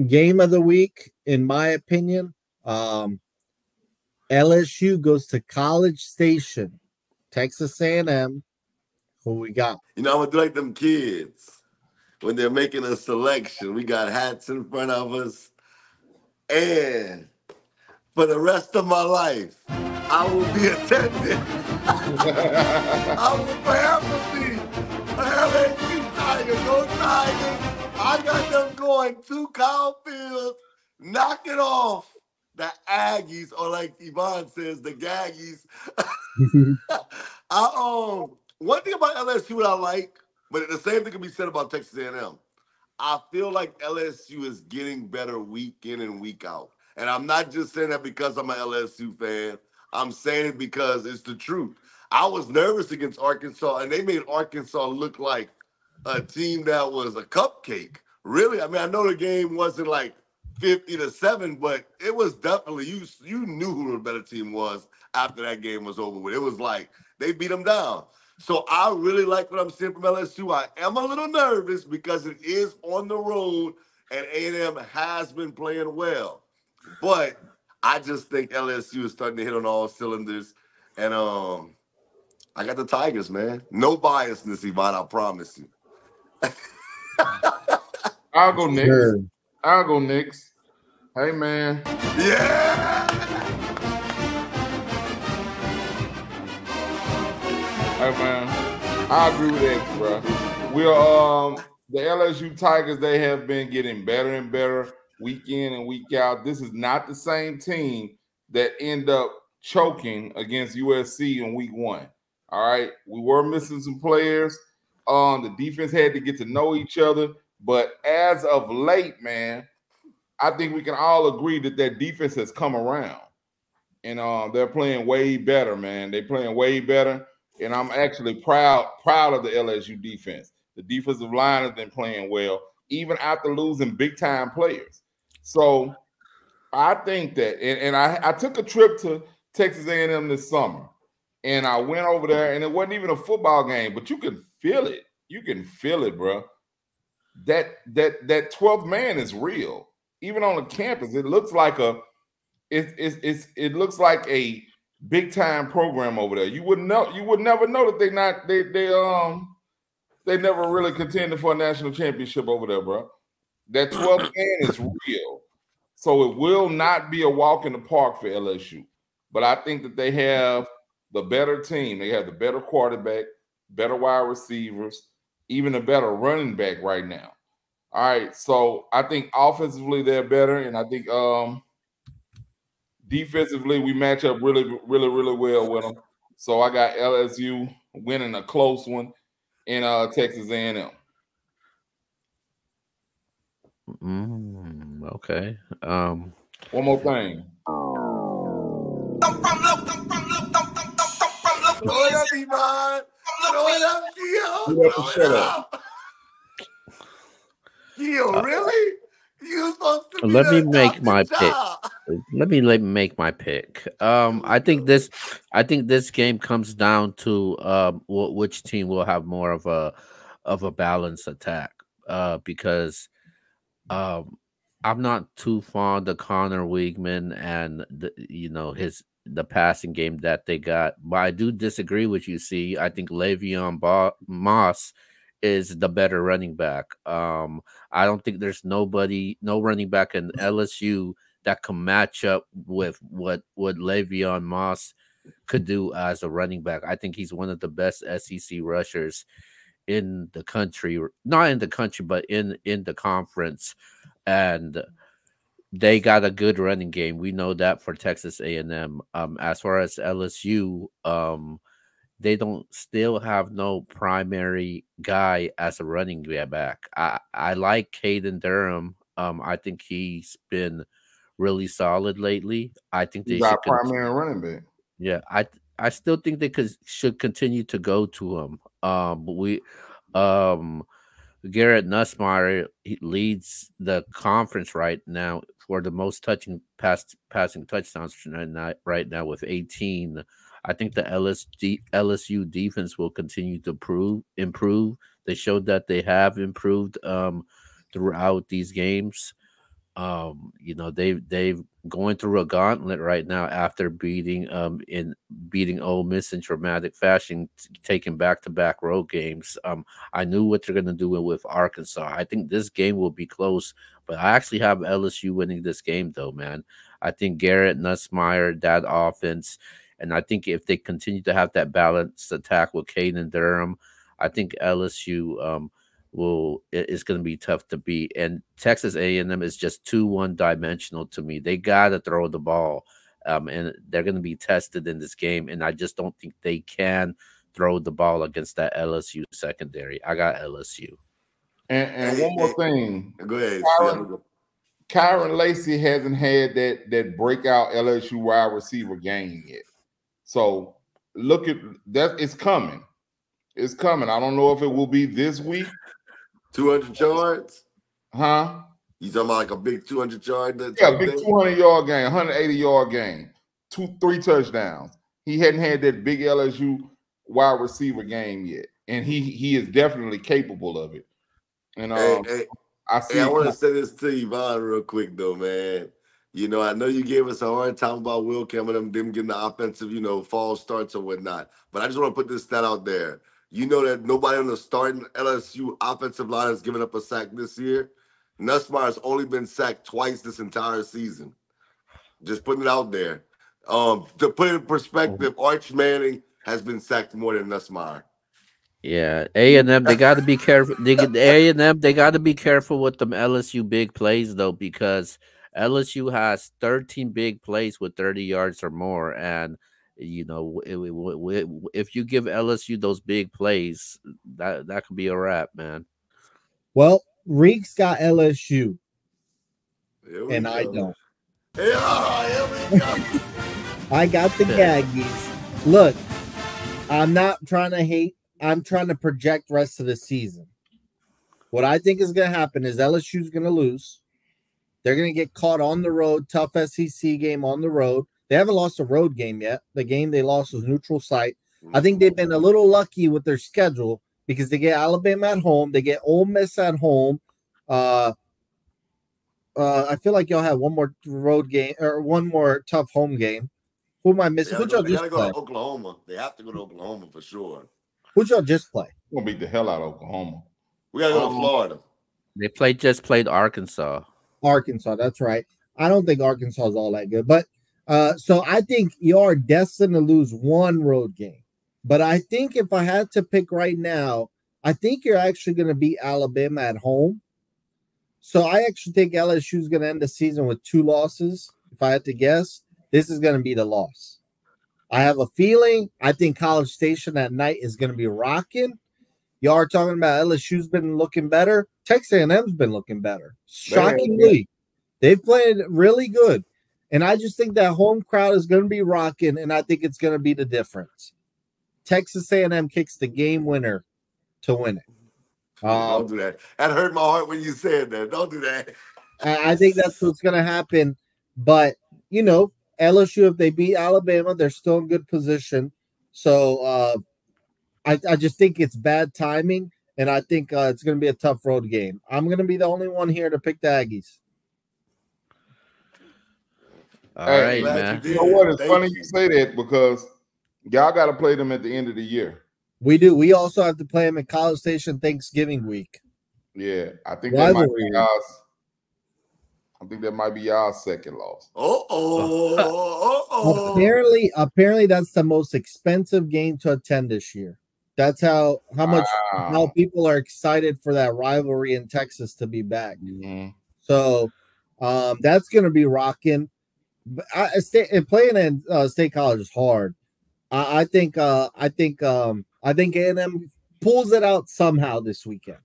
game of the week, in my opinion, LSU goes to College Station, Texas A&M. Who we got? I'm gonna do like them kids when they're making a selection. We got hats in front of us, and for the rest of my life, I will be attending. I will forever be a LSU Tiger. Go Tigers. I got them going to Kyle Field, knocking off the Aggies, or like Yvonne says, the Gaggies. One thing about LSU that I like, but the same thing can be said about Texas A&M. I feel like LSU is getting better week in and week out. And I'm not just saying that because I'm an LSU fan. I'm saying it because it's the truth. I was nervous against Arkansas, and they made Arkansas look like a team that was a cupcake. Really, I mean, I know the game wasn't like 50-7, but it was definitely you knew who the better team was after that game was over with. It was like they beat them down. So I really like what I'm seeing from LSU. I am a little nervous because it is on the road and A&M has been playing well. But I just think LSU is starting to hit on all cylinders. And I got the Tigers, man. No biasness, Yvonne, I promise you. I'll go Knicks. Sure. I'll go Knicks. Hey, man. Yeah! Hey, man. I agree with that, bro. We're the LSU Tigers, they have been getting better and better week in and week out. This is not the same team that end up choking against USC in week 1. All right. We were missing some players. The defense had to get to know each other. But as of late, man, I think we can all agree that their defense has come around. And they're playing way better, man. They're playing way better. And I'm actually proud of the LSU defense. The defensive line has been playing well, even after losing big-time players. So I think that, and I took a trip to Texas A&M this summer, and I went over there, and it wasn't even a football game, but you can feel it. You can feel it, bro. That 12th man is real. Even on the campus, it looks like it looks like a big-time program over there. You would never know that they never really contended for a national championship over there, bro. That 12th man is real. So it will not be a walk in the park for LSU. But I think that they have the better team. They have the better quarterback, better wide receivers, even a better running back right now. All right. So I think offensively they're better. And I think defensively we match up really, really, really well with them. So I got LSU winning a close one in Texas A&M. Okay. One more thing. Throw it up, Iman. Throw it up, Gio. Throw it up. Gio, really? You supposed to be Let me make my pick. Let me make my pick. I think this game comes down to which team will have more of a balanced attack. Because I'm not too fond of Connor Weigman and the passing game that they got, but I do disagree with you. See, I think Le'Veon Moss is the better running back. I don't think there's no running back in LSU that can match up with what Le'Veon Moss could do as a running back. I think he's one of the best SEC rushers in the country, not in the country, but in the conference. And they got a good running game. We know that for Texas A&M. As far as LSU, they don't still have no primary guy as a running back. I like Caden Durham. I think he's been really solid lately. I think they should primary running back. Yeah, I still think they should continue to go to him. But Garrett Nussmeier, he leads the conference right now for the most passing touchdowns right now with 18. I think the LSU defense will continue to improve. They showed that they have improved throughout these games. You know, they've going through a gauntlet right now after beating Ole Miss in dramatic fashion, taking back-to-back road games. I knew what they're gonna do with Arkansas. I think this game will be close, but I actually have LSU winning this game though, man. I think Garrett Nussmeier, that offense, and I think if they continue to have that balanced attack with Caden Durham, I think LSU it's going to be tough to beat. And Texas A&M is just too one-dimensional to me. They got to throw the ball, and they're going to be tested in this game. And I just don't think they can throw the ball against that LSU secondary. I got LSU. And one more thing. Go ahead. Kyron Lacy hasn't had that breakout LSU wide receiver game yet. So look at that. It's coming. It's coming. I don't know if it will be this week. 200 yards? Huh? You talking about like a big 200 yard? Yeah, big 200-yard game, 180-yard game, 3 touchdowns. He hadn't had that big LSU wide receiver game yet, and he is definitely capable of it. And I want to say this to Yvonne real quick though, man. You know, I know you gave us a hard time about Will Cameron, them getting the offensive, false starts or whatnot. But I just want to put this stat out there. You know that nobody on the starting LSU offensive line has given up a sack this year. Nussmeier's only been sacked twice this entire season. Just putting it out there. To put it in perspective, Arch Manning has been sacked more than Nussmeier. Yeah, A&M, they got to be careful. A&M, they got to be careful with them LSU big plays though, because LSU has 13 big plays with 30 yards or more, and if you give LSU those big plays, that could be a wrap, man. Well, Reek's got LSU, and I don't. I got the Aggies. Look, I'm not trying to hate. I'm trying to project rest of the season. What I think is going to happen is LSU's going to lose. They're going to get caught on the road, tough SEC game on the road. They haven't lost a road game yet. The game they lost was neutral site. I think they've been a little lucky with their schedule because they get Alabama at home. They get Ole Miss at home. I feel like y'all have one more road game or one more tough home game. Who am I missing? They got to go to Oklahoma. They have to go to Oklahoma for sure. Who'd y'all just play? We're going to beat the hell out of Oklahoma. We got to go to Florida. They just played Arkansas. Arkansas, that's right. I don't think Arkansas is all that good. But so I think you are destined to lose one road game. But I think if I had to pick right now, I think you're actually going to beat Alabama at home. So I actually think LSU is going to end the season with 2 losses. If I had to guess, this is going to be the loss. I have a feeling. I think College Station that night is going to be rocking. Y'all are talking about LSU's been looking better. Texas A&M's been looking better. Shockingly, they've played really good. And I just think that home crowd is going to be rocking, and I think it's going to be the difference. Texas A&M kicks the game winner to win it. Don't do that. That hurt my heart when you said that. Don't do that. I think that's what's going to happen. But, LSU, if they beat Alabama, they're still in good position. So I just think it's bad timing, and I think it's going to be a tough road game. I'm going to be the only one here to pick the Aggies. All right, man. You know what? It's funny you say that because y'all got to play them at the end of the year. We do. We also have to play them at College Station Thanksgiving week. Yeah, I think that might be y'all's. I think that might be y'all's second loss. Apparently, that's the most expensive game to attend this year. That's how people are excited for that rivalry in Texas to be back. Mm-hmm. So that's going to be rocking. Playing in State College is hard. I think A&M pulls it out somehow this weekend.